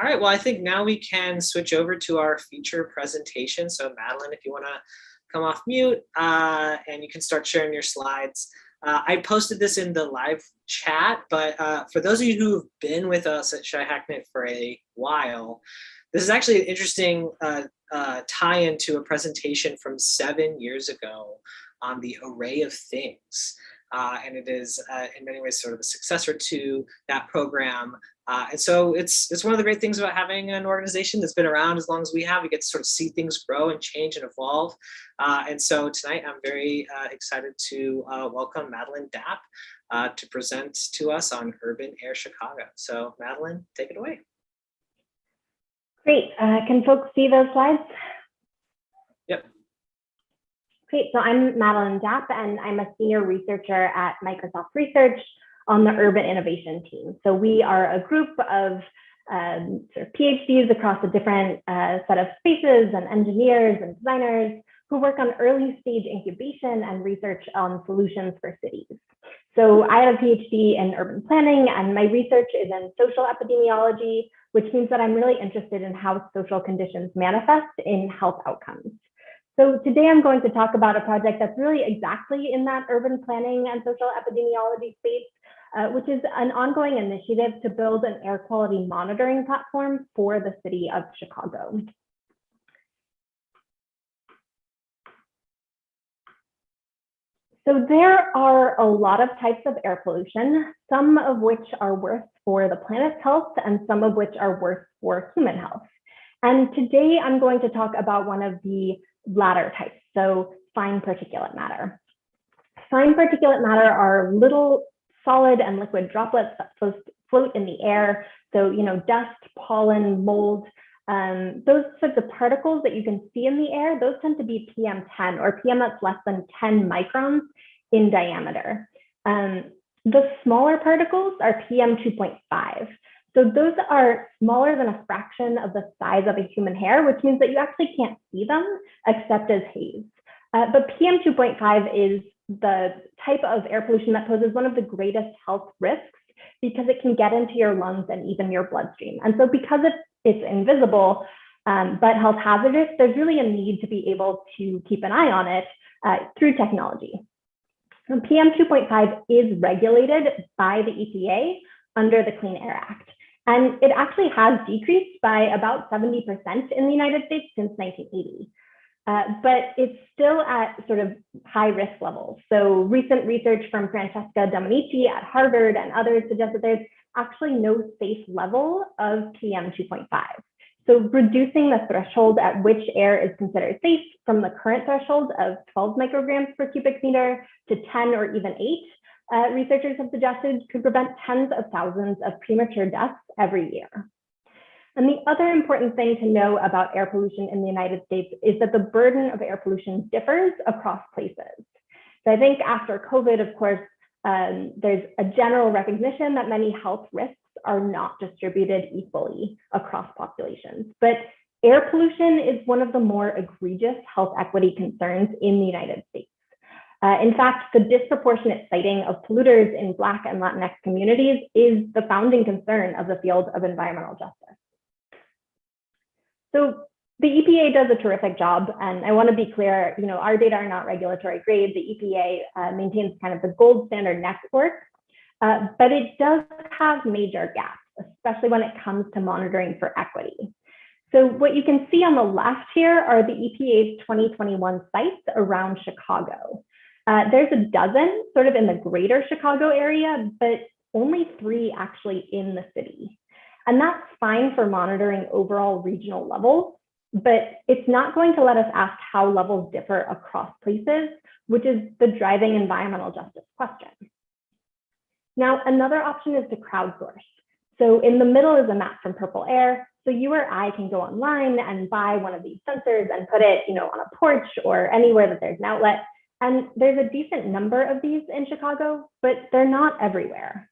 All right, well, I think now we can switch over to our feature presentation. So Madeleine, if you want to come off mute and you can start sharing your slides. I posted this in the live chat, but for those of you who've been with us at SciHackNet for a while, this is actually an interesting tie-in to a presentation from 7 years ago on the array of things. And it is in many ways sort of a successor to that program. And so it's one of the great things about having an organization that's been around as long as we have. We get to sort of see things grow and change and evolve. And so tonight I'm very excited to welcome Madeleine Daepp to present to us on Urban Air Chicago. So Madeleine, take it away. Great. Can folks see those slides? Yep. Great. So I'm Madeleine Daepp, and I'm a senior researcher at Microsoft Research on the Urban Innovation team. So we are a group of sort of PhDs across a different set of spaces and engineers and designers who work on early stage incubation and research on solutions for cities. So I have a PhD in urban planning, and my research is in social epidemiology, which means that I'm really interested in how social conditions manifest in health outcomes. So today I'm going to talk about a project that's really exactly in that urban planning and social epidemiology space, which is an ongoing initiative to build an air quality monitoring platform for the city of Chicago. So there are a lot of types of air pollution, some of which are worse for the planet's health and some of which are worse for human health. And today I'm going to talk about one of the latter types, so fine particulate matter. Fine particulate matter are little solid and liquid droplets that float in the air. So, dust, pollen, mold, those sorts of particles that you can see in the air, those tend to be PM10 or PM that's less than 10 microns in diameter. The smaller particles are PM 2.5. So those are smaller than a fraction of the size of a human hair, which means that you actually can't see them except as haze. But PM 2.5 is the type of air pollution that poses one of the greatest health risks because it can get into your lungs and even your bloodstream. And so because it's invisible, but health hazardous, there's really a need to be able to keep an eye on it through technology. So PM 2.5 is regulated by the EPA under the Clean Air Act. And it actually has decreased by about 70% in the United States since 1980. But it's still at sort of high risk levels. So recent research from Francesca Dominici at Harvard and others suggest that there's actually no safe level of PM 2.5. So reducing the threshold at which air is considered safe from the current threshold of 12 micrograms per cubic meter to 10 or even 8, researchers have suggested could prevent tens of thousands of premature deaths every year. And the other important thing to know about air pollution in the United States is that the burden of air pollution differs across places. So I think after COVID, of course, there's a general recognition that many health risks are not distributed equally across populations. But air pollution is one of the more egregious health equity concerns in the United States. In fact, the disproportionate citing of polluters in Black and Latinx communities is the founding concern of the field of environmental justice. So the EPA does a terrific job, and I want to be clear, our data are not regulatory grade. The EPA maintains kind of the gold standard network, but it does have major gaps, especially when it comes to monitoring for equity. So what you can see on the left here are the EPA's 2021 sites around Chicago. There's a dozen sort of in the greater Chicago area, but only 3 actually in the city. And that's fine for monitoring overall regional levels, but it's not going to let us ask how levels differ across places, which is the driving environmental justice question. Now, another option is to crowdsource. So in the middle is a map from Purple Air. So you or I can go online and buy one of these sensors and put it, on a porch or anywhere that there's an outlet. And there's a decent number of these in Chicago, but they're not everywhere.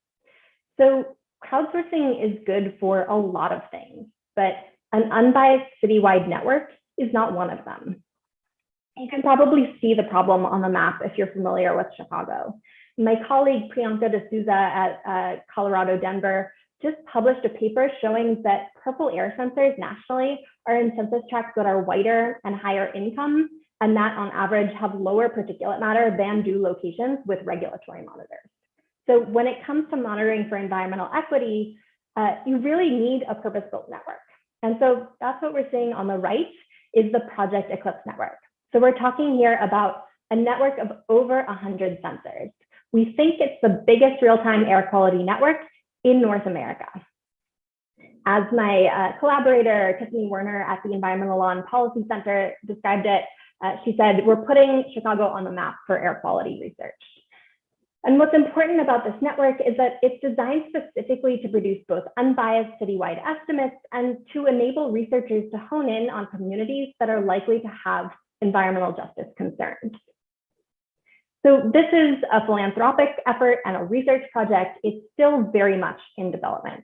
So crowdsourcing is good for a lot of things, but an unbiased citywide network is not one of them. You can probably see the problem on the map if you're familiar with Chicago. My colleague Priyanka D'Souza at Colorado Denver just published a paper showing that purple air sensors nationally are in census tracts that are whiter and higher income, and that on average have lower particulate matter than do locations with regulatory monitors. So when it comes to monitoring for environmental equity, you really need a purpose-built network. And so that's what we're seeing on the right is the Project Eclipse network. So we're talking here about a network of over 100 sensors. We think it's the biggest real-time air quality network in North America. As my collaborator, Tiffany Werner at the Environmental Law and Policy Center described it, she said, we're putting Chicago on the map for air quality research. And what's important about this network is that it's designed specifically to produce both unbiased citywide estimates and to enable researchers to hone in on communities that are likely to have environmental justice concerns. So this is a philanthropic effort and a research project. It's still very much in development,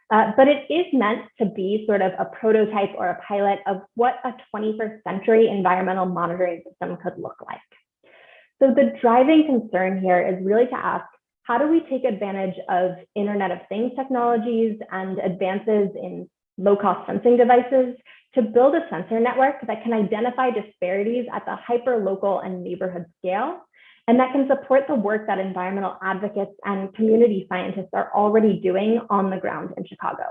but it is meant to be sort of a prototype or a pilot of what a 21st century environmental monitoring system could look like. So the driving concern here is really to ask, how do we take advantage of Internet of Things technologies and advances in low-cost sensing devices to build a sensor network that can identify disparities at the hyperlocal and neighborhood scale, and that can support the work that environmental advocates and community scientists are already doing on the ground in Chicago.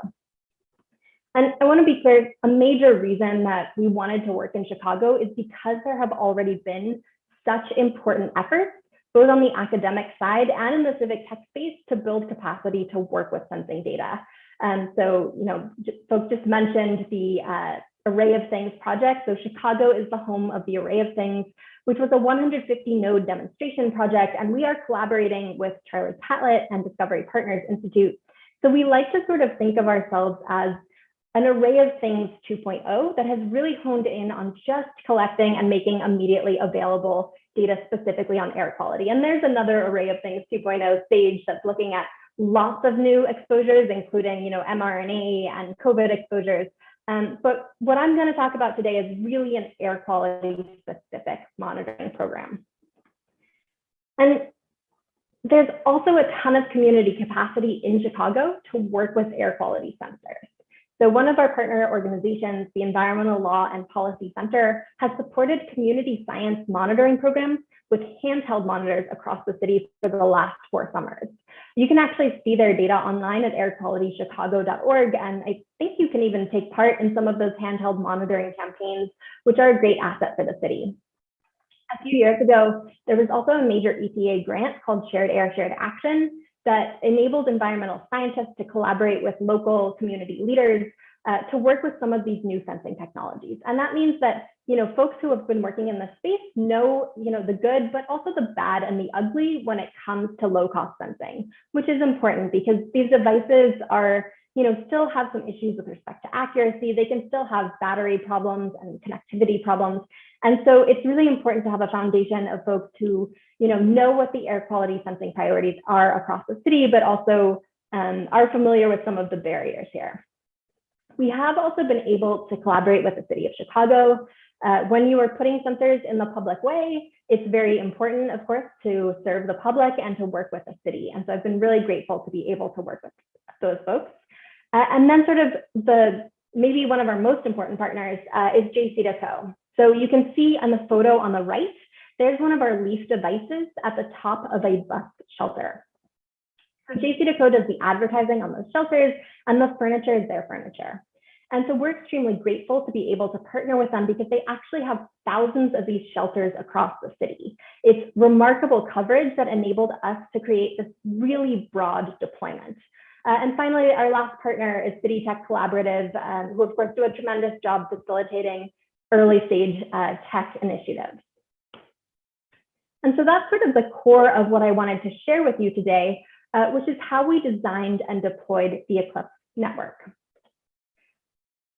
And I want to be clear, a major reason that we wanted to work in Chicago is because there have already been such important efforts, both on the academic side and in the civic tech space, to build capacity to work with sensing data. So, folks just mentioned the Array of Things project. So Chicago is the home of the Array of Things, which was a 150 node demonstration project. And we are collaborating with Charlie Catlett and Discovery Partners Institute. So we like to sort of think of ourselves as an Array of Things 2.0 that has really honed in on just collecting and making immediately available data specifically on air quality. And there's another Array of Things 2.0 stage that's looking at lots of new exposures, including mRNA and COVID exposures. But what I'm going to talk about today is really an air quality specific monitoring program. And there's also a ton of community capacity in Chicago to work with air quality sensors. So one of our partner organizations, the Environmental Law and Policy Center, has supported community science monitoring programs with handheld monitors across the city for the last 4 summers. You can actually see their data online at airqualitychicago.org, and I think you can even take part in some of those handheld monitoring campaigns, which are a great asset for the city. A few years ago, there was also a major EPA grant called Shared Air, Shared Action that enabled environmental scientists to collaborate with local community leaders to work with some of these new sensing technologies. And that means that folks who have been working in this space know the good, but also the bad and the ugly when it comes to low-cost sensing, which is important because these devices are still have some issues with respect to accuracy. They can still have battery problems and connectivity problems. And so it's really important to have a foundation of folks who know what the air quality sensing priorities are across the city, but also are familiar with some of the barriers here. We have also been able to collaborate with the city of Chicago. When you are putting sensors in the public way, it's very important, of course, to serve the public and to work with the city. And so I've been really grateful to be able to work with those folks. And then sort of maybe one of our most important partners is JCDecaux. So you can see on the photo on the right, there's one of our leaf devices at the top of a bus shelter. So JCDecaux does the advertising on those shelters, and the furniture is their furniture. And so we're extremely grateful to be able to partner with them because they actually have thousands of these shelters across the city. It's remarkable coverage that enabled us to create this really broad deployment. And finally, our last partner is City Tech Collaborative, who of course do a tremendous job facilitating early stage tech initiatives. And so that's sort of the core of what I wanted to share with you today, which is how we designed and deployed the Eclipse network.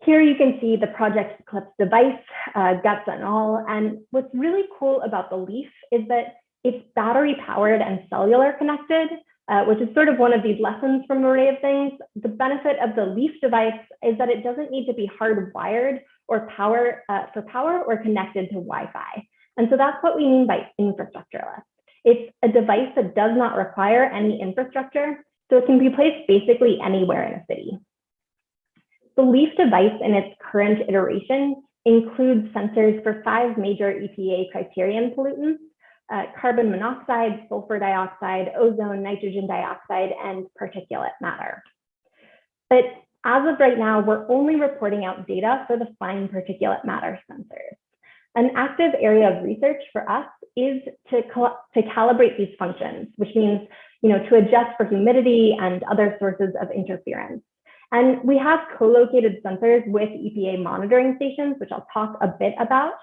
Here you can see the Project Eclipse device, guts and all. And what's really cool about the Leaf is that it's battery powered and cellular connected, which is sort of one of these lessons from Array of Things. The benefit of the Leaf device is that it doesn't need to be hardwired or power or connected to Wi-Fi. And so that's what we mean by infrastructureless. It's a device that does not require any infrastructure. So it can be placed basically anywhere in a city. The LEAF device in its current iteration includes sensors for 5 major EPA criterion pollutants: carbon monoxide, sulfur dioxide, ozone, nitrogen dioxide, and particulate matter. But as of right now, we're only reporting out data for the fine particulate matter sensors. An active area of research for us is to calibrate these functions, which means to adjust for humidity and other sources of interference. And we have co-located sensors with EPA monitoring stations, which I'll talk a bit about.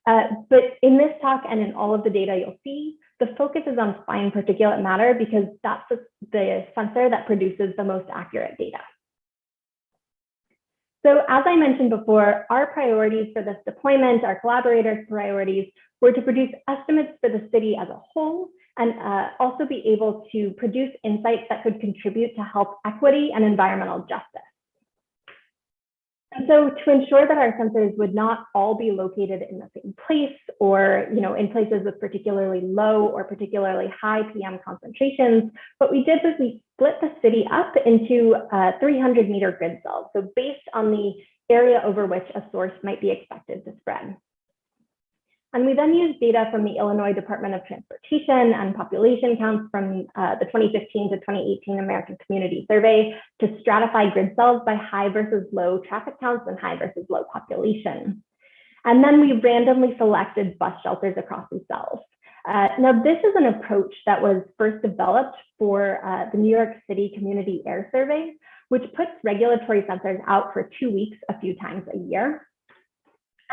But in this talk and in all of the data you'll see, the focus is on fine particulate matter because that's the sensor that produces the most accurate data. So as I mentioned before, our priorities for this deployment, our collaborators' priorities, were to produce estimates for the city as a whole and also be able to produce insights that could contribute to health equity and environmental justice. And so to ensure that our sensors would not all be located in the same place or in places with particularly low or particularly high PM concentrations, what we did was we split the city up into 300-meter grid cells, so based on the area over which a source might be expected to spread. And we then used data from the Illinois Department of Transportation and population counts from the 2015 to 2018 American Community Survey to stratify grid cells by high versus low traffic counts and high versus low population. And then we randomly selected bus shelters across these cells. Now, this is an approach that was first developed for the New York City Community Air Survey, which puts regulatory sensors out for 2 weeks a few times a year.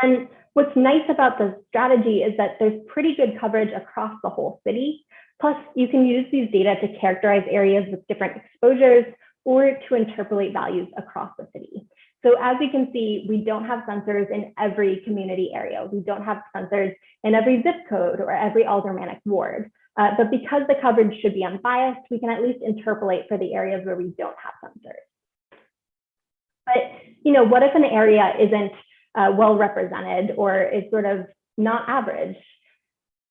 And what's nice about this strategy is that there's pretty good coverage across the whole city. Plus, you can use these data to characterize areas with different exposures or to interpolate values across the city. So as you can see, we don't have sensors in every community area. We don't have sensors in every zip code or every aldermanic ward. But because the coverage should be unbiased, we can at least interpolate for the areas where we don't have sensors. But what if an area isn't well represented or is sort of not average?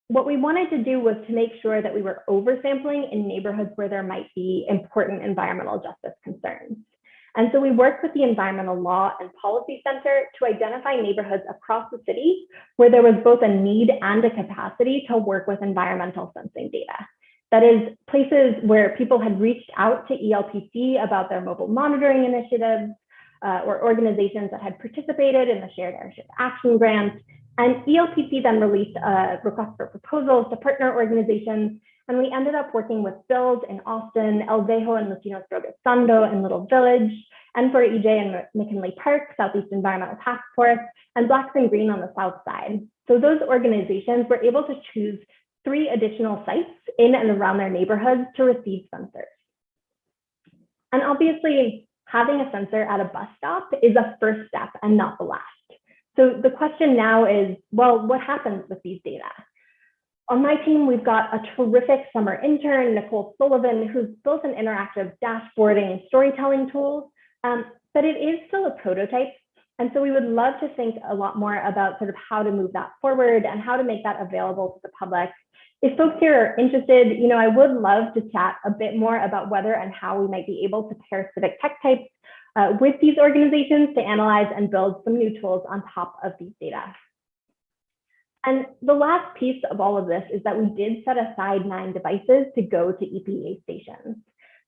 What we wanted to do was to make sure that we were oversampling in neighborhoods where there might be important environmental justice concerns. And so we worked with the Environmental Law and Policy Center to identify neighborhoods across the city where there was both a need and a capacity to work with environmental sensing data. That is, places where people had reached out to ELPC about their mobile monitoring initiatives, or organizations that had participated in the Shared Airship Action Grant. And ELPC then released a request for proposals to partner organizations. And we ended up working with Build in Austin, El Vejo and Latinos Progresando in Little Village, and for EJ and McKinley Park, Southeast Environmental Task Force, and Blacks and Green on the South Side. So those organizations were able to choose 3 additional sites in and around their neighborhoods to receive sensors. And obviously, having a sensor at a bus stop is a first step and not the last. So the question now is, well, what happens with these data? On my team, we've got a terrific summer intern, Nicole Sullivan, who's built an interactive dashboarding and storytelling tool, but it is still a prototype. And so we would love to think a lot more about sort of how to move that forward and how to make that available to the public. If folks here are interested, I would love to chat a bit more about whether and how we might be able to pair civic tech types with these organizations to analyze and build some new tools on top of these data. And the last piece of all of this is that we did set aside 9 devices to go to EPA stations.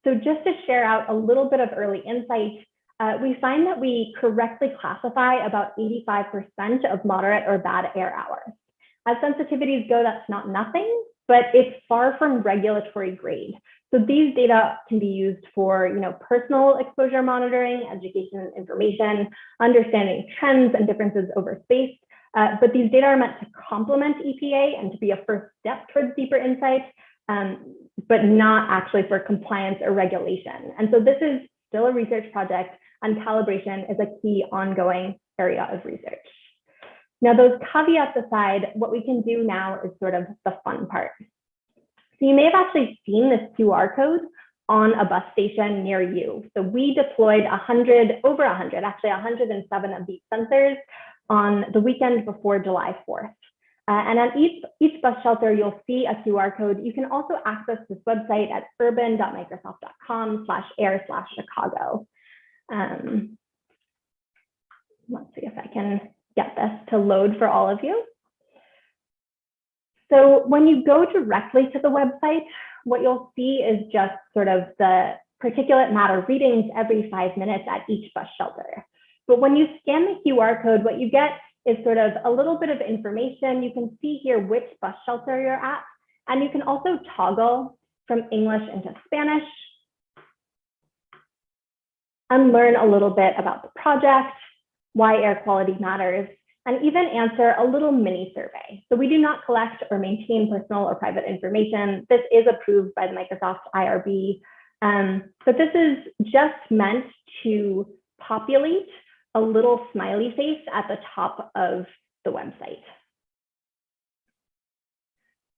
So just to share out a little bit of early insight, we find that we correctly classify about 85% of moderate or bad air hours. As sensitivities go, that's not nothing, but it's far from regulatory grade. So these data can be used for personal exposure monitoring, education and information, understanding trends and differences over space. But these data are meant to complement EPA and to be a first step towards deeper insight, but not actually for compliance or regulation. And so this is still a research project, and calibration is a key ongoing area of research. Now, those caveats aside, what we can do now is sort of the fun part. So you may have actually seen this QR code on a bus station near you. So we deployed over 100, actually 107 of these sensors on the weekend before July 4th. And on each bus shelter, you'll see a QR code. You can also access this website at urban.microsoft.com/air/Chicago. Let's see if I can get this to load for all of you. So when you go directly to the website, what you'll see is just sort of the particulate matter readings every 5 minutes at each bus shelter. But when you scan the QR code, what you get is sort of a little bit of information. You can see here which bus shelter you're at, and you can also toggle from English into Spanish and learn a little bit about the project, why air quality matters, and even answer a little mini survey. So we do not collect or maintain personal or private information. This is approved by the Microsoft IRB, but this is just meant to populate a little smiley face at the top of the website.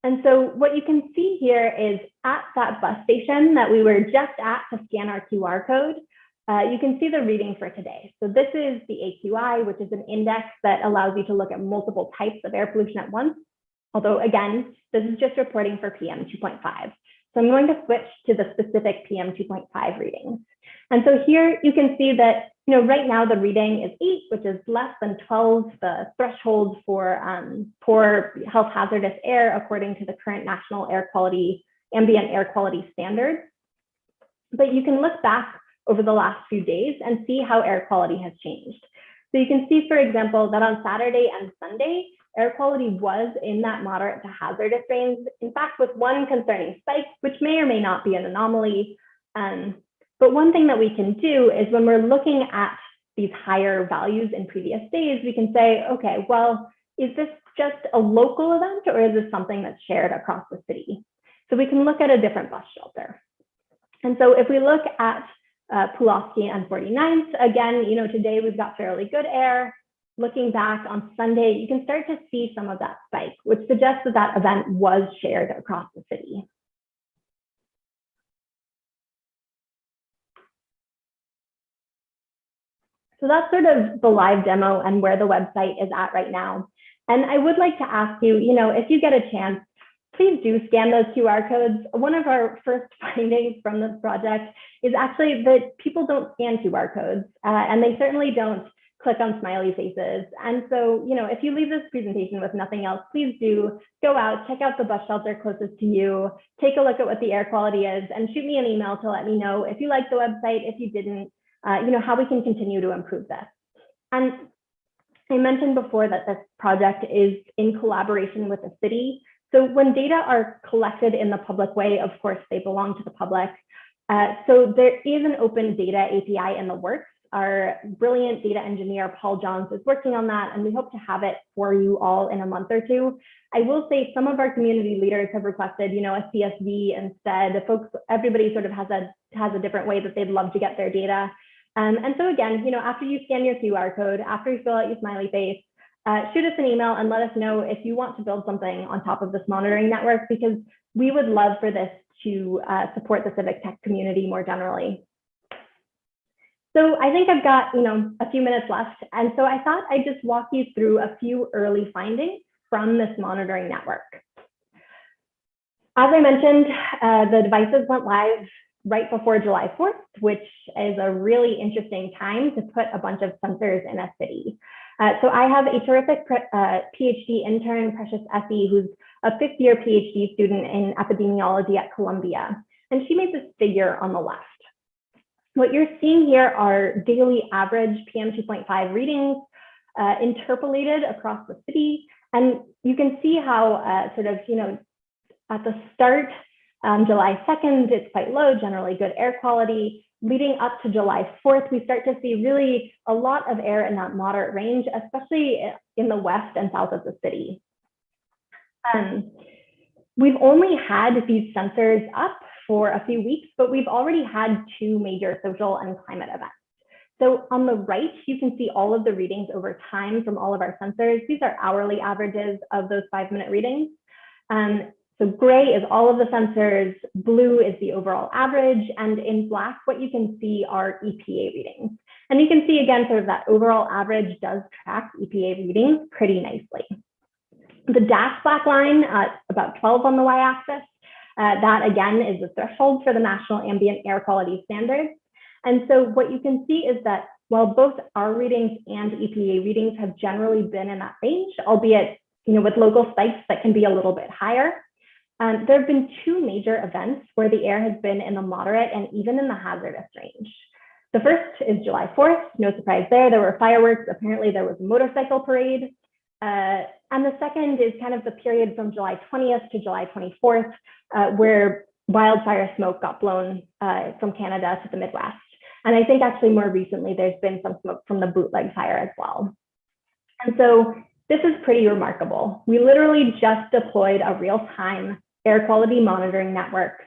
And so what you can see here is at that bus station that we were just at to scan our QR code, you can see the reading for today. So this is the AQI, which is an index that allows you to look at multiple types of air pollution at once. Although again, this is just reporting for PM 2.5. So I'm going to switch to the specific PM 2.5 readings. And so here you can see that, right now the reading is 8, which is less than 12, the threshold for health hazardous air according to the current national ambient air quality standards. But you can look back over the last few days and see how air quality has changed. So you can see, for example, that on Saturday and Sunday, air quality was in that moderate to hazardous range, in fact, with one concerning spike, which may or may not be an anomaly. But one thing that we can do is when we're looking at these higher values in previous days, we can say, okay, well, is this just a local event or is this something that's shared across the city? So we can look at a different bus shelter. And so if we look at Pulaski and 49th, again, today we've got fairly good air. Looking back on Sunday, you can start to see some of that spike, which suggests that that event was shared across the city. So that's sort of the live demo and where the website is at right now. And I would like to ask you, if you get a chance, please do scan those QR codes. One of our first findings from this project is actually that people don't scan QR codes, and they certainly don't click on smiley faces. And so, if you leave this presentation with nothing else, please do go out, check out the bus shelter closest to you, take a look at what the air quality is, and shoot me an email to let me know if you liked the website, if you didn't, how we can continue to improve this. And I mentioned before that this project is in collaboration with the city. So when data are collected in the public way, of course, they belong to the public. So there is an open data API in the works. Our brilliant data engineer, Paul Johns, is working on that, and we hope to have it for you all in a month or two. I will say some of our community leaders have requested, a CSV instead. Everybody sort of has a different way that they'd love to get their data. And so again, after you scan your QR code, after you fill out your smiley face, shoot us an email and let us know if you want to build something on top of this monitoring network, because we would love for this to support the civic tech community more generally. So I think I've got a few minutes left, and so I thought I'd just walk you through a few early findings from this monitoring network. As I mentioned, the devices went live right before July 4th, which is a really interesting time to put a bunch of sensors in a city. So I have a terrific PhD intern, Precious Essie, who's a 5th-year PhD student in epidemiology at Columbia, and she made this figure on the left. What you're seeing here are daily average PM 2.5 readings interpolated across the city. And you can see how at the start, July 2nd, it's quite low, generally good air quality. Leading up to July 4th, we start to see really a lot of air in that moderate range, especially in the west and south of the city. We've only had these sensors up for a few weeks, but we've already had 2 major social and climate events. So on the right, you can see all of the readings over time from all of our sensors. These are hourly averages of those 5-minute readings. So gray is all of the sensors, blue is the overall average, and in black, what you can see are EPA readings. And you can see again, sort of that overall average does track EPA readings pretty nicely. The dashed black line, about 12 on the y-axis, that again is the threshold for the National Ambient Air Quality Standards. And so what you can see is that while both our readings and EPA readings have generally been in that range, albeit with local spikes that can be a little bit higher, there have been two major events where the air has been in the moderate and even in the hazardous range. The first is July 4th, no surprise there. There were fireworks. Apparently there was a motorcycle parade. And the second is kind of the period from July 20th to July 24th, where wildfire smoke got blown from Canada to the Midwest. And I think actually more recently, there's been some smoke from the bootleg fire as well. And so this is pretty remarkable. We literally just deployed a real-time air quality monitoring network,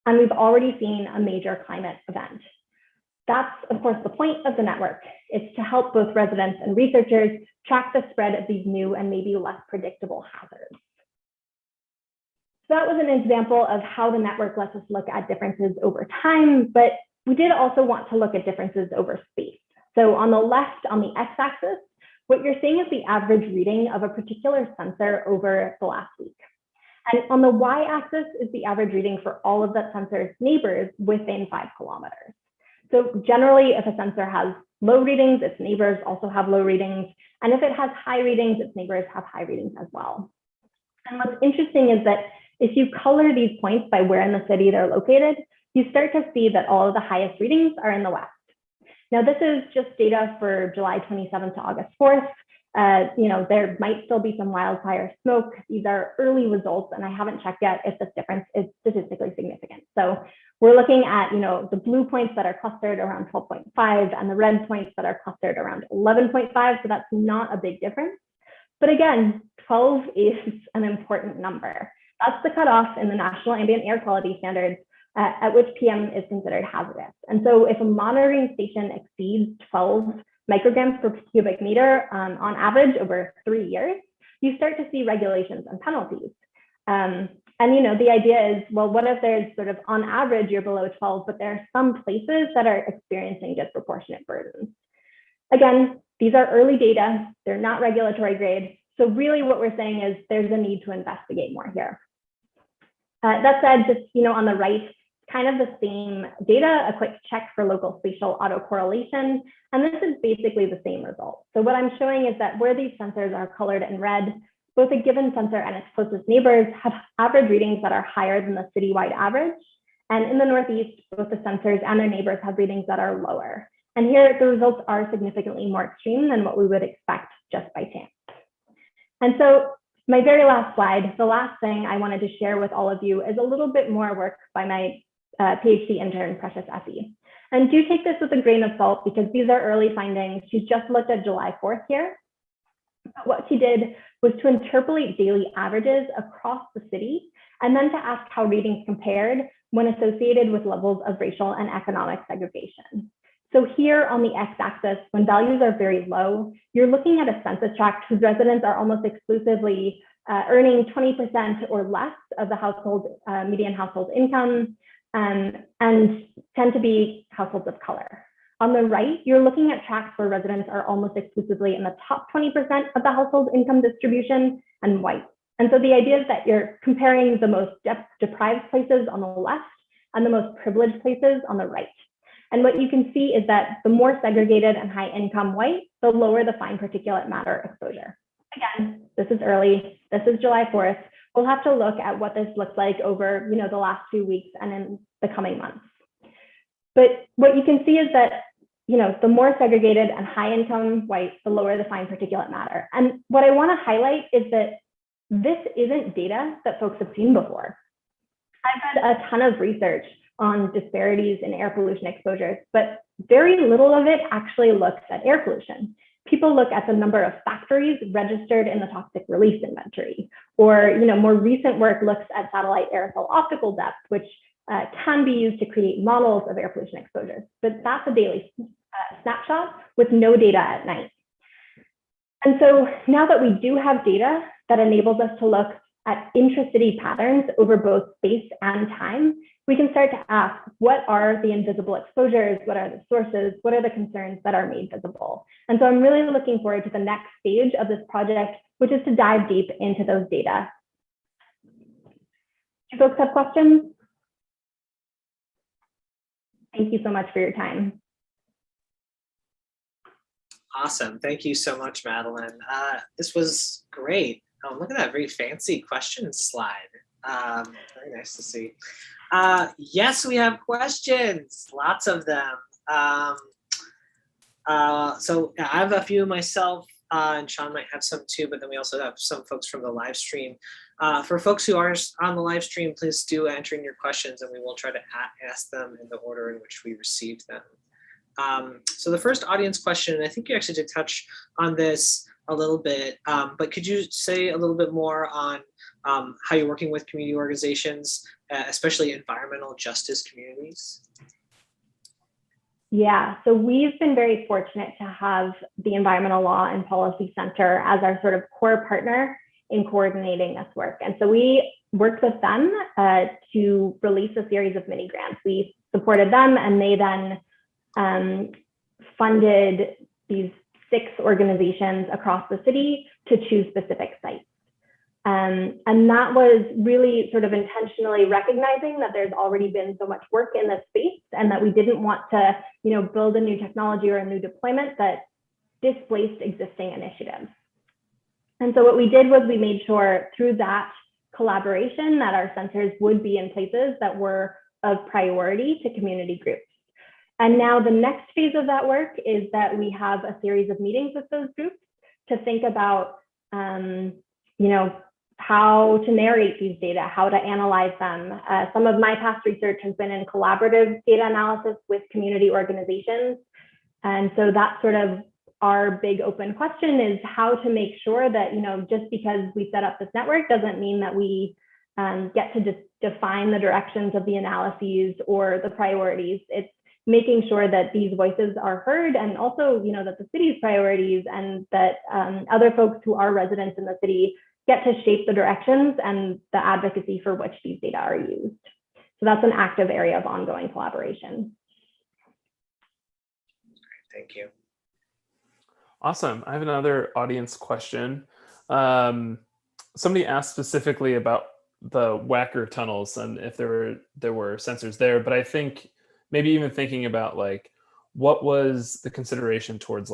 and we've already seen a major climate event. That's, of course, the point of the network. It's to help both residents and researchers track the spread of these new and maybe less predictable hazards. So that was an example of how the network lets us look at differences over time, but we did also want to look at differences over space. So on the left, on the x-axis, what you're seeing is the average reading of a particular sensor over the last week. And on the y-axis is the average reading for all of that sensor's neighbors within 5 kilometers. So generally, if a sensor has low readings, its neighbors also have low readings. And if it has high readings, its neighbors have high readings as well. And what's interesting is that if you color these points by where in the city they're located, you start to see that all of the highest readings are in the west. Now, this is just data for July 27th to August 4th. There might still be some wildfire smoke. These are early results, and I haven't checked yet if this difference is statistically significant. So we're looking at, the blue points that are clustered around 12.5 and the red points that are clustered around 11.5. So that's not a big difference. But again, 12 is an important number. That's the cutoff in the National Ambient Air Quality Standards at which PM is considered hazardous. And so if a monitoring station exceeds 12 micrograms per cubic meter on average over 3 years, you start to see regulations and penalties. The idea is, well, what if there's sort of on average you're below 12, but there are some places that are experiencing disproportionate burdens. Again, these are early data, they're not regulatory grade. So really what we're saying is there's a need to investigate more here. That said, just on the right, kind of the same data, a quick check for local spatial autocorrelation. And this is basically the same result. So what I'm showing is that where these sensors are colored in red, both a given sensor and its closest neighbors have average readings that are higher than the citywide average. And in the Northeast, both the sensors and their neighbors have readings that are lower. And here the results are significantly more extreme than what we would expect just by chance. And so my very last slide, the last thing I wanted to share with all of you is a little bit more work by my PhD intern, Precious Effie. And do take this with a grain of salt because these are early findings. She's just looked at July 4th here. But what she did was to interpolate daily averages across the city and then to ask how readings compared when associated with levels of racial and economic segregation. So here on the x-axis, when values are very low, you're looking at a census tract whose residents are almost exclusively earning 20% or less of the household median household income and tend to be households of color. On the right, you're looking at tracts where residents are almost exclusively in the top 20% of the household income distribution and white. And so the idea is that you're comparing the most deprived places on the left and the most privileged places on the right. And what you can see is that the more segregated and high income white, the lower the fine particulate matter exposure. Again, this is early, this is July 4th. We'll have to look at what this looks like over the last 2 weeks and in the coming months. But what you can see is that the more segregated and high income white, the lower the fine particulate matter. And what I want to highlight is that this isn't data that folks have seen before. I've read a ton of research on disparities in air pollution exposures, but very little of it actually looks at air pollution. People look at the number of factories registered in the toxic release inventory, or more recent work looks at satellite aerosol optical depth, which can be used to create models of air pollution exposures. But that's a daily snapshot with no data at night. And so now that we do have data that enables us to look at intracity patterns over both space and time, we can start to ask, what are the invisible exposures? What are the sources? What are the concerns that are made visible? And so I'm really looking forward to the next stage of this project, which is to dive deep into those data. Do folks have questions? Thank you so much for your time. Awesome. Thank you so much, Madeleine. This was great. Oh, look at that very fancy question slide. Very nice to see. Yes, we have questions, lots of them. So I have a few myself, and Sean might have some too, but then we also have some folks from the live stream. For folks who are on the live stream, please do enter in your questions and we will try to ask them in the order in which we received them. So the first audience question, and I think you actually did touch on this a little bit, but could you say a little bit more on how you're working with community organizations, especially environmental justice communities? Yeah, so we've been very fortunate to have the Environmental Law and Policy Center as our sort of core partner in coordinating this work. And so we worked with them to release a series of mini grants. We supported them and they then funded these 6 organizations across the city to choose specific sites. And that was really sort of intentionally recognizing that there's already been so much work in this space and that we didn't want to, build a new technology or a new deployment that displaced existing initiatives. And so what we did was we made sure through that collaboration that our sensors would be in places that were of priority to community groups. And now the next phase of that work is that we have a series of meetings with those groups to think about, how to narrate these data, how to analyze them. Some of my past research has been in collaborative data analysis with community organizations. And so that's sort of our big open question, is how to make sure that, just because we set up this network doesn't mean that we get to just define the directions of the analyses or the priorities. It's making sure that these voices are heard, and also, that the city's priorities and that other folks who are residents in the city get to shape the directions and the advocacy for which these data are used. So that's an active area of ongoing collaboration. Thank you. Awesome. I have another audience question. Somebody asked specifically about the Whacker tunnels and if there were sensors there, but I think maybe even thinking about what was the consideration towards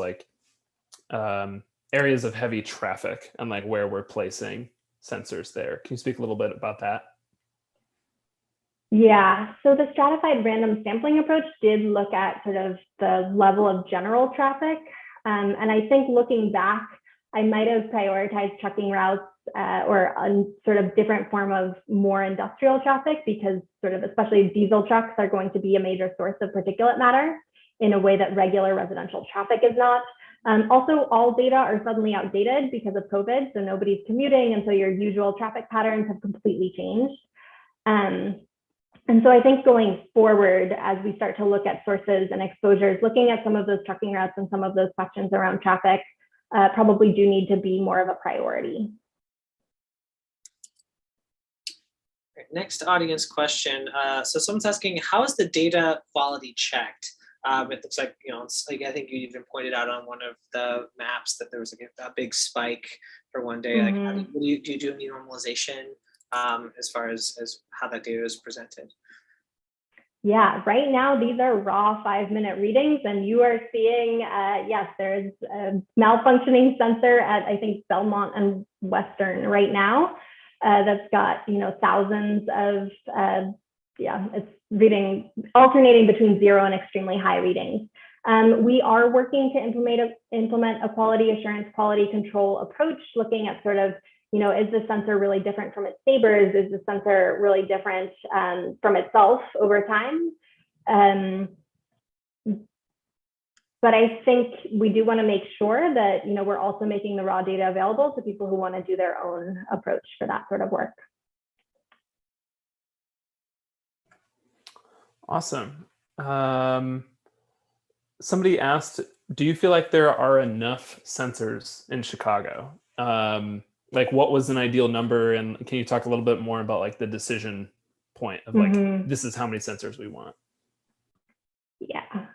areas of heavy traffic and where we're placing sensors there. Can you speak a little bit about that? Yeah, so the stratified random sampling approach did look at sort of the level of general traffic. And I think looking back, I might have prioritized trucking routes or a sort of different form of more industrial traffic, because sort of especially diesel trucks are going to be a major source of particulate matter in a way that regular residential traffic is not. Also, all data are suddenly outdated because of COVID, so nobody's commuting, and so your usual traffic patterns have completely changed. And so I think going forward, as we start to look at sources and exposures, looking at some of those trucking routes and some of those questions around traffic probably do need to be more of a priority. Next audience question. So someone's asking, how is the data quality checked? It looks like, I think you even pointed out on one of the maps that there was a big spike for one day. Mm-hmm. Do you do any normalization as far as how that data is presented? Yeah, right now these are raw 5-minute readings, and you are seeing, yes, there's a malfunctioning sensor at, I think, Belmont and Western right now that's got, thousands of, it's reading, alternating between 0 and extremely high readings. We are working to implement a quality assurance, quality control approach, looking at sort of, is the sensor really different from its neighbors? Is the sensor really different from itself over time? But I think we do want to make sure that, we're also making the raw data available to people who want to do their own approach for that sort of work. Awesome. Somebody asked, do you feel like there are enough sensors in Chicago? like what was an ideal number, and can you talk a little bit more about like the decision point of like this is how many sensors we want? Yeah,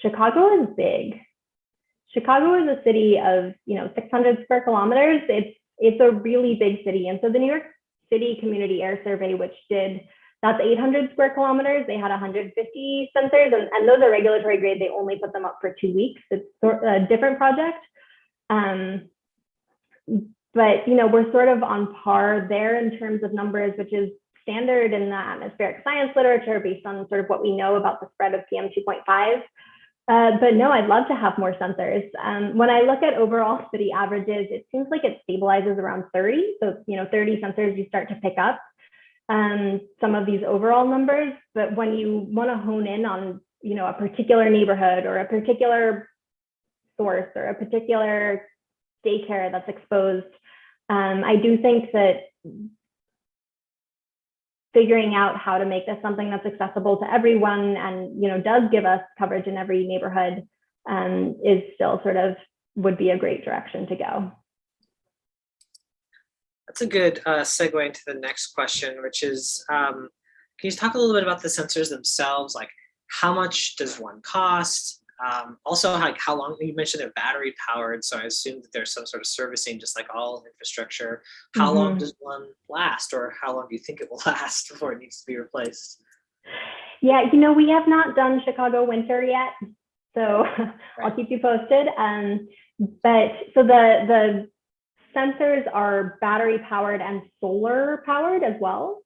Chicago is big. Chicago is a city of 600 square kilometers. It's a really big city, and so the New York City Community Air Survey, which that's 800 square kilometers. They had 150 sensors, and those are regulatory grade. They only put them up for 2 weeks. It's a different project. But we're sort of on par there in terms of numbers, which is standard in the atmospheric science literature based on sort of what we know about the spread of PM 2.5. But no, I'd love to have more sensors. When I look at overall city averages, it seems like it stabilizes around 30. So 30 sensors, you start to pick up some of these overall numbers. But when you want to hone in on a particular neighborhood or a particular source or a particular daycare that's exposed, I do think that figuring out how to make this something that's accessible to everyone and does give us coverage in every neighborhood is still would be a great direction to go. That's a good segue into the next question, which is, can you talk a little bit about the sensors themselves? Like, how much does one cost? Also, like how long, you mentioned they're battery powered, so I assume that there's some sort of servicing, just like all infrastructure. How long does one last, or how long do you think it will last before it needs to be replaced? Yeah, we have not done Chicago winter yet, so right. I'll keep you posted. But so the sensors are battery powered and solar powered as well.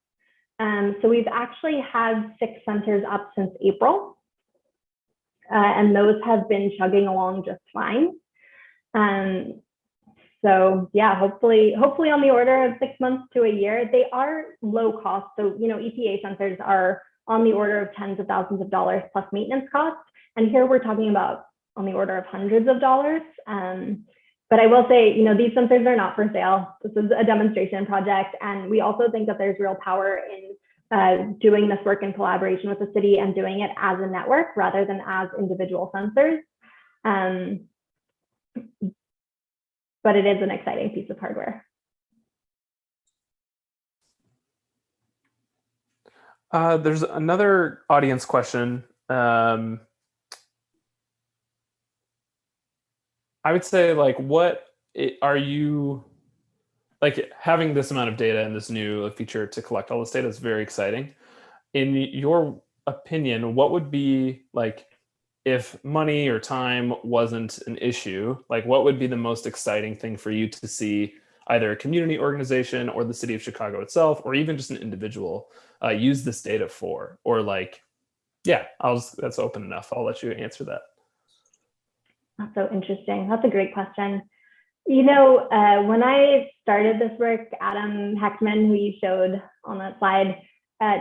So we've actually had 6 sensors up since April. And those have been chugging along just fine. So yeah, hopefully on the order of 6 months to a year. They are low cost. So, EPA sensors are on the order of tens of thousands of dollars plus maintenance costs. And here we're talking about on the order of hundreds of dollars. But I will say, these sensors are not for sale. This is a demonstration project. And we also think that there's real power in doing this work in collaboration with the city and doing it as a network rather than as individual sensors. But it is an exciting piece of hardware. There's another audience question. I would say, like, are you, like, having this amount of data and this new feature to collect all this data is very exciting. In your opinion, what would be, like, if money or time wasn't an issue, like, what would be the most exciting thing for you to see either a community organization or the city of Chicago itself, or even just an individual use this data for? Or like, yeah, that's open enough. I'll let you answer that. That's so interesting. That's a great question. When I started this work, Adam Heckman, who you showed on that slide,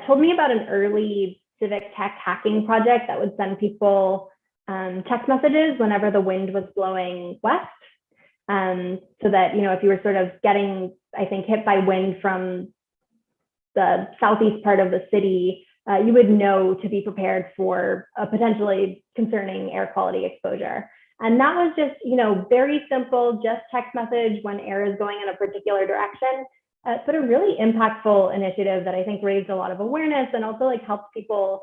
told me about an early civic tech hacking project that would send people text messages whenever the wind was blowing west. So that, if you were sort of getting, I think, hit by wind from the southeast part of the city, you would know to be prepared for a potentially concerning air quality exposure. And that was just, very simple, just text message when air is going in a particular direction, but a really impactful initiative that I think raised a lot of awareness and also helped people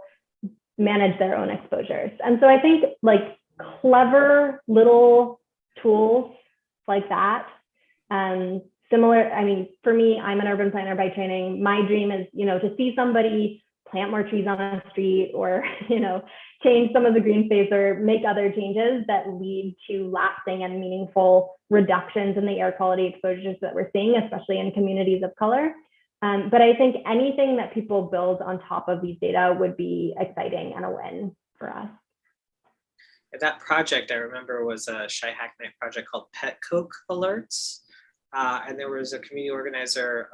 manage their own exposures. And so I think clever little tools like that, similar, for me, I'm an urban planner by training. My dream is, to see somebody plant more trees on a street or, change some of the green space or make other changes that lead to lasting and meaningful reductions in the air quality exposures that we're seeing, especially in communities of color. But I think anything that people build on top of these data would be exciting and a win for us. That project I remember was a Shy Hack Night project called Pet Coke Alerts. And there was a community organizer,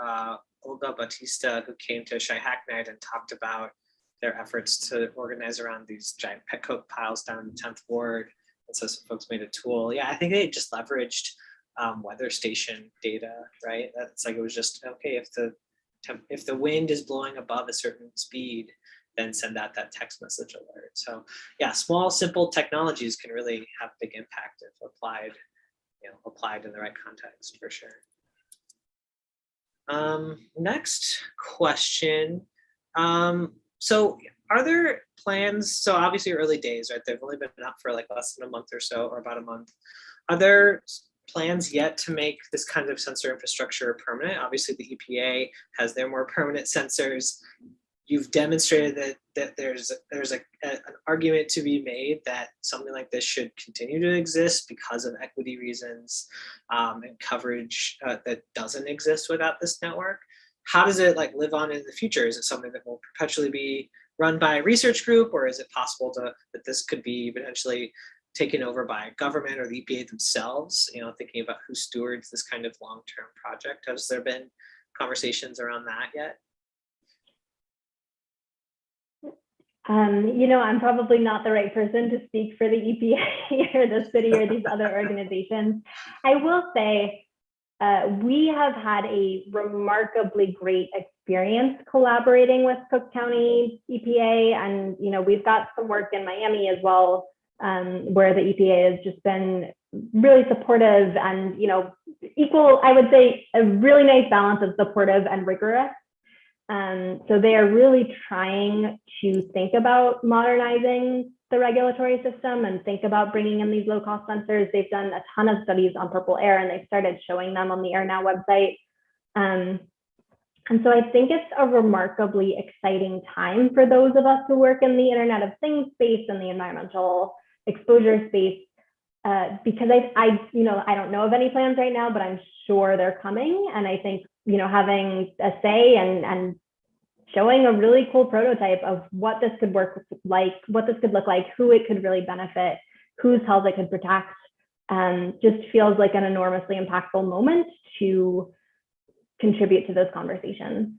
Olga Batista, who came to Shy Hack Night and talked about their efforts to organize around these giant pet coke piles down in the 10th ward. And so some folks made a tool. Yeah, I think they just leveraged weather station data, right? That's it was just, okay, if the wind is blowing above a certain speed, then send out that text message alert. So yeah, small, simple technologies can really have big impact if applied in the right context, for sure. Next question. So are there plans, so obviously early days, right? They've only been up for like less than a month or so, or about a month. Are there plans yet to make this kind of sensor infrastructure permanent? Obviously the EPA has their more permanent sensors. You've demonstrated that there's an argument to be made that something like this should continue to exist because of equity reasons and coverage that doesn't exist without this network. How does it like live on in the future? Is it something that will perpetually be run by a research group, or is it possible that this could be potentially taken over by a government or the EPA themselves? You know, thinking about who stewards this kind of long-term project. Has there been conversations around that yet? You know, I'm probably not the right person to speak for the EPA or the city or these other organizations. I will say we have had a remarkably great experience collaborating with Cook County EPA, and you know, we've got some work in Miami as well, where the EPA has just been really supportive and, you know, equal, I would say, a really nice balance of supportive and rigorous. So they are really trying to think about modernizing the regulatory system and think about bringing in these low-cost sensors. They've done a ton of studies on purple air, and they've started showing them on the AirNow website. And so I think it's a remarkably exciting time for those of us who work in the Internet of Things space and the environmental exposure space, because I don't know of any plans right now, but I'm sure they're coming. And I think, you know, having a say and showing a really cool prototype of what this could work like, what this could look like, who it could really benefit, whose health it could protect, just feels like an enormously impactful moment to contribute to those conversations.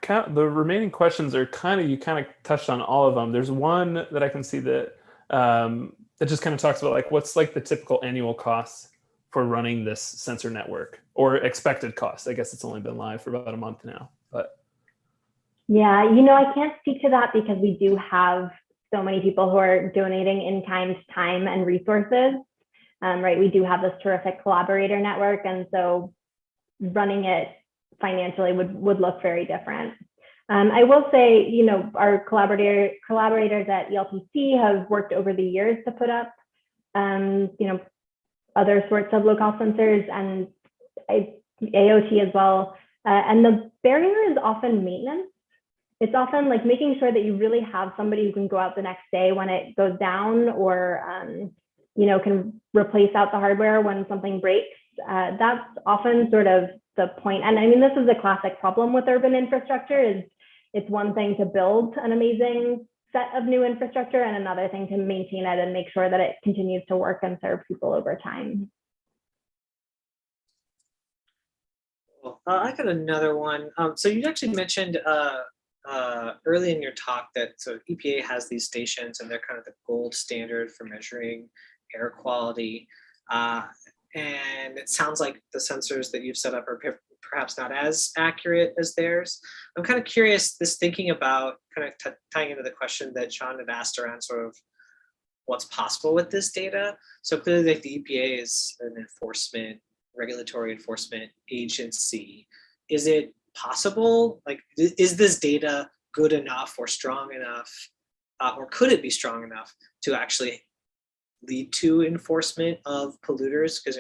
The remaining questions are you kind of touched on all of them. There's one that I can see that that just kind of talks about like what's like the typical annual cost for running this sensor network, or expected cost. I guess it's only been live for about a month now, but yeah, you know, I can't speak to that because we do have so many people who are donating in-kind time and resources. Right, we do have this terrific collaborator network, and so running it financially would look very different. I will say, you know, our collaborators at ELPC have worked over the years to put up, you know, other sorts of low-cost sensors and AOT as well. And the barrier is often maintenance. It's often like making sure that you really have somebody who can go out the next day when it goes down, or you know, can replace out the hardware when something breaks. That's often sort of the point. And I mean, this is a classic problem with urban infrastructure. Is it's one thing to build an amazing set of new infrastructure and another thing to maintain it and make sure that it continues to work and serve people over time. Well, I got another one. So you actually mentioned early in your talk that so EPA has these stations and they're kind of the gold standard for measuring air quality. And it sounds like the sensors that you've set up are perhaps not as accurate as theirs. I'm kind of curious, this thinking about kind of tying into the question that Sean had asked around sort of what's possible with this data. So clearly like the EPA is an regulatory enforcement agency. Is it possible, like, is this data good enough or strong enough, or could it be strong enough to actually lead to enforcement of polluters? Because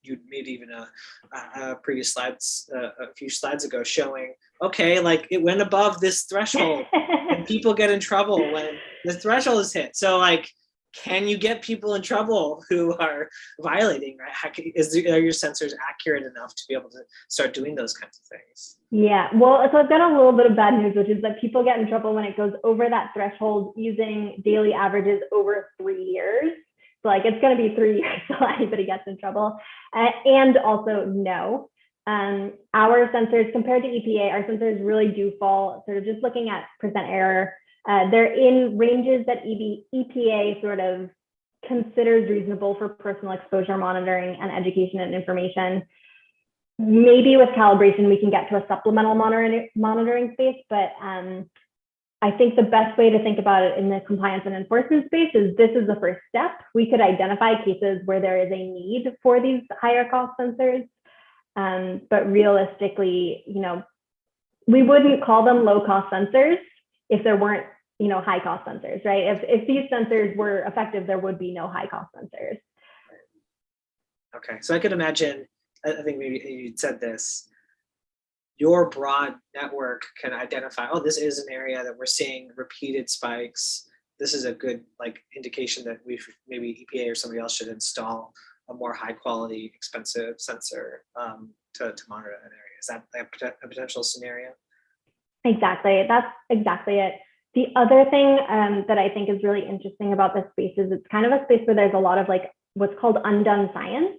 you made even a previous slides, a few slides ago, showing, okay, like it went above this threshold and people get in trouble when the threshold is hit. So like, can you get people in trouble who are violating, right? Are your sensors accurate enough to be able to start doing those kinds of things? Yeah, well, so I've got a little bit of bad news, which is that people get in trouble when it goes over that threshold using daily averages over 3 years. So like it's going to be 3 years till anybody gets in trouble. And also no, our sensors compared to EPA, our sensors really do fall sort of just looking at percent error. They're in ranges that EPA sort of considers reasonable for personal exposure monitoring and education and information. Maybe with calibration, we can get to a supplemental monitoring space, but I think the best way to think about it in the compliance and enforcement space is this is the first step. We could identify cases where there is a need for these higher cost sensors. But realistically, we wouldn't call them low cost sensors if there weren't, high cost sensors, right? If these sensors were effective, there would be no high cost sensors. Okay, so I could imagine, I think maybe you said this, your broad network can identify, oh, this is an area that we're seeing repeated spikes. This is a good indication that maybe EPA or somebody else should install a more high quality, expensive sensor to monitor that area. Is that a potential scenario? Exactly, that's exactly it. The other thing that I think is really interesting about this space is it's kind of a space where there's a lot of what's called undone science.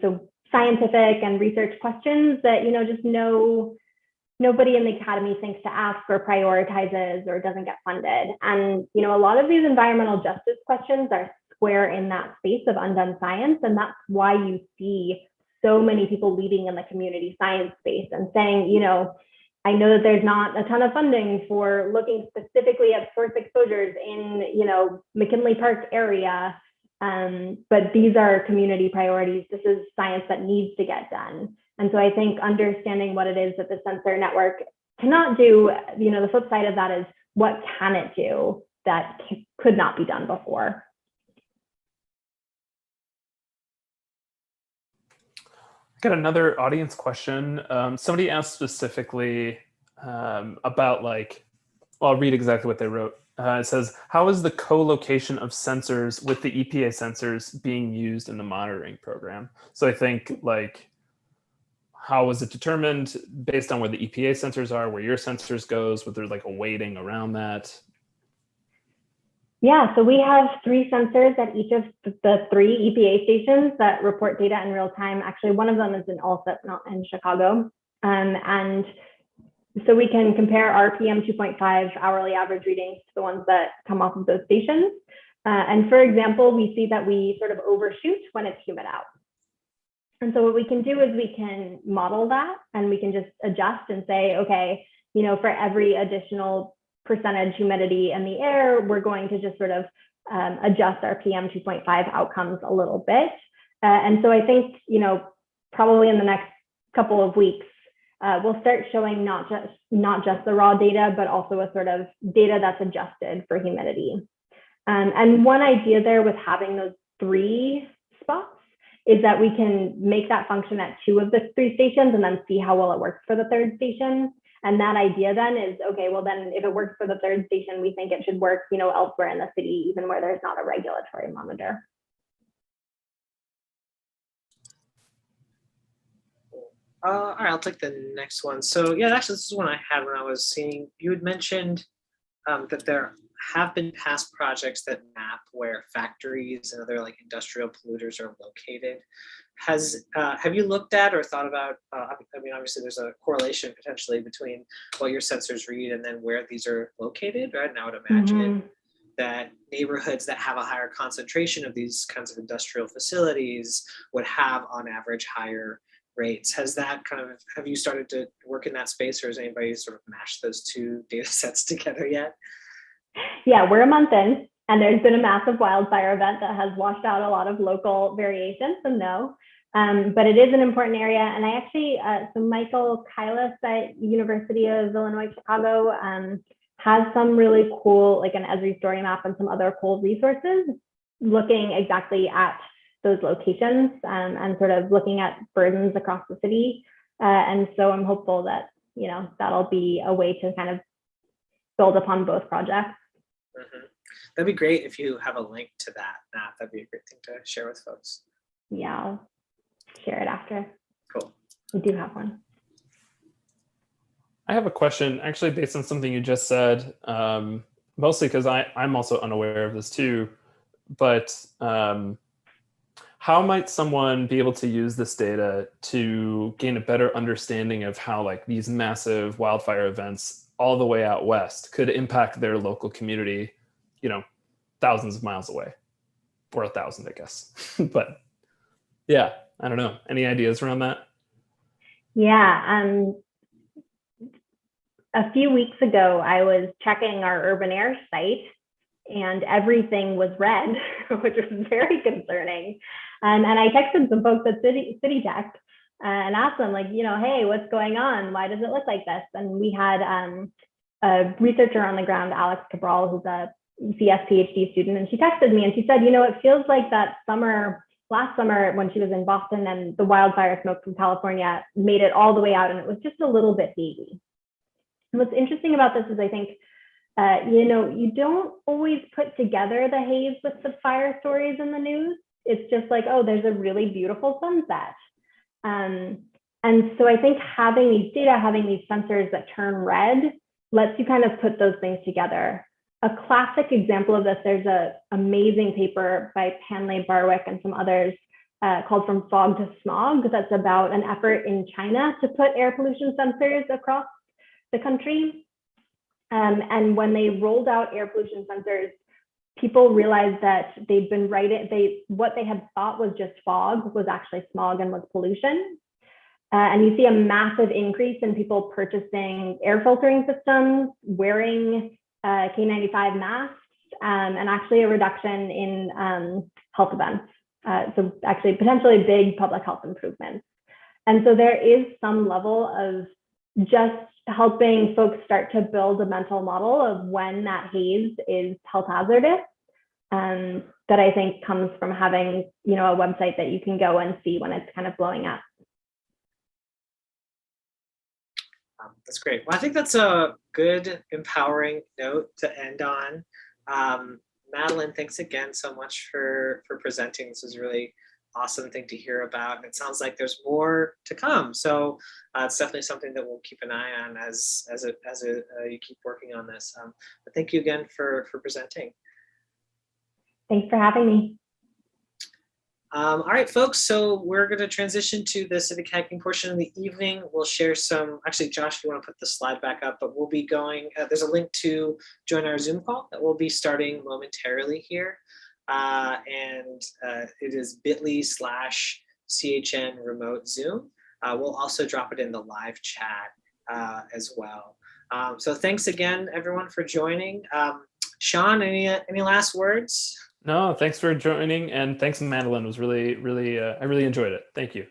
So scientific and research questions that, just nobody in the academy thinks to ask or prioritizes or doesn't get funded. And, a lot of these environmental justice questions are square in that space of undone science. And that's why you see so many people leading in the community science space and saying, I know that there's not a ton of funding for looking specifically at source exposures in, McKinley Park area. But these are community priorities. This is science that needs to get done. And so I think understanding what it is that the sensor network cannot do, the flip side of that is what can it do that could not be done before. Got another audience question. Somebody asked specifically about I'll read exactly what they wrote. It says, how is the co-location of sensors with the EPA sensors being used in the monitoring program? So I think how was it determined based on where the EPA sensors are, where your sensors goes, whether there's a weighting around that? Yeah, so we have 3 sensors at each of the 3 EPA stations that report data in real time. Actually, one of them is in Alsip, not in Chicago. And so we can compare our PM 2.5 hourly average readings to the ones that come off of those stations. And for example, we see that we sort of overshoot when it's humid out. And so what we can do is we can model that and we can just adjust and say, okay, for every additional percentage humidity in the air, we're going to just sort of adjust our PM 2.5 outcomes a little bit. And so I think, probably in the next couple of weeks, we'll start showing not just the raw data, but also a sort of data that's adjusted for humidity. And one idea there with having those 3 spots is that we can make that function at 2 of the 3 stations and then see how well it works for the 3rd station. And that idea then is, okay, well then if it works for the 3rd station, we think it should work, elsewhere in the city, even where there's not a regulatory monitor. All right, I'll take the next one. So yeah, actually this is one I had when I was seeing, you had mentioned that there have been past projects that map where factories and other industrial polluters are located. Have you looked at or thought about, obviously there's a correlation potentially between what your sensors read and then where these are located, right? And I would imagine that neighborhoods that have a higher concentration of these kinds of industrial facilities would have on average higher rates. Have you started to work in that space, or has anybody sort of mashed those 2 data sets together yet? Yeah, we're a month in, and there's been a massive wildfire event that has washed out a lot of local variations, so no. But it is an important area. And I actually, so Michael Kylas at University of Illinois, Chicago, has some really cool, an Esri story map and some other cool resources looking exactly at those locations and sort of looking at burdens across the city. And so I'm hopeful that, that'll be a way to kind of build upon both projects. That'd be great if you have a link to that map. That'd be a great thing to share with folks. Yeah, I'll share it after. Cool. We do have one. I have a question actually based on something you just said, mostly because I'm also unaware of this too, but how might someone be able to use this data to gain a better understanding of how these massive wildfire events all the way out west could impact their local community, thousands of miles away, or 1,000, I guess. But yeah, I don't know. Any ideas around that? Yeah, a few weeks ago, I was checking our urban air site and everything was red, which was very concerning. And I texted some folks at City Tech and asked them, like, hey, what's going on? Why does it look like this? And we had a researcher on the ground, Alex Cabral, who's a CS PhD student, and she texted me and she said, it feels like that last summer when she was in Boston and the wildfire smoke from California made it all the way out and it was just a little bit hazy. And what's interesting about this is I think, you don't always put together the haze with the fire stories in the news. It's just like, oh, there's a really beautiful sunset. And so I think having these data, having these sensors that turn red lets you kind of put those things together. A classic example of this, there's an amazing paper by Panley, Barwick, and some others called From Fog to Smog that's about an effort in China to put air pollution sensors across the country. And when they rolled out air pollution sensors, people realized that they'd been what they had thought was just fog was actually smog and was pollution. And you see a massive increase in people purchasing air filtering systems, wearing K95 masks, and actually a reduction in health events. So actually potentially big public health improvements. And so there is some level of just helping folks start to build a mental model of when that haze is health hazardous. That I think comes from having, a website that you can go and see when it's kind of blowing up. That's great. Well, I think that's a good, empowering note to end on. Madeleine, thanks again so much for presenting. This was a really awesome thing to hear about. And it sounds like there's more to come. So it's definitely something that we'll keep an eye on as you keep working on this. But thank you again for presenting. Thanks for having me. All right, folks, so we're going to transition to the civic hacking portion of the evening. We'll share actually, Josh, if you want to put the slide back up, but we'll be going, there's a link to join our Zoom call that will be starting momentarily here. It is bit.ly/CHN remote Zoom. We'll also drop it in the live chat as well. So thanks again, everyone, for joining. Sean, any last words? No, thanks for joining, and thanks, Madeleine. It was really, I really enjoyed it. Thank you.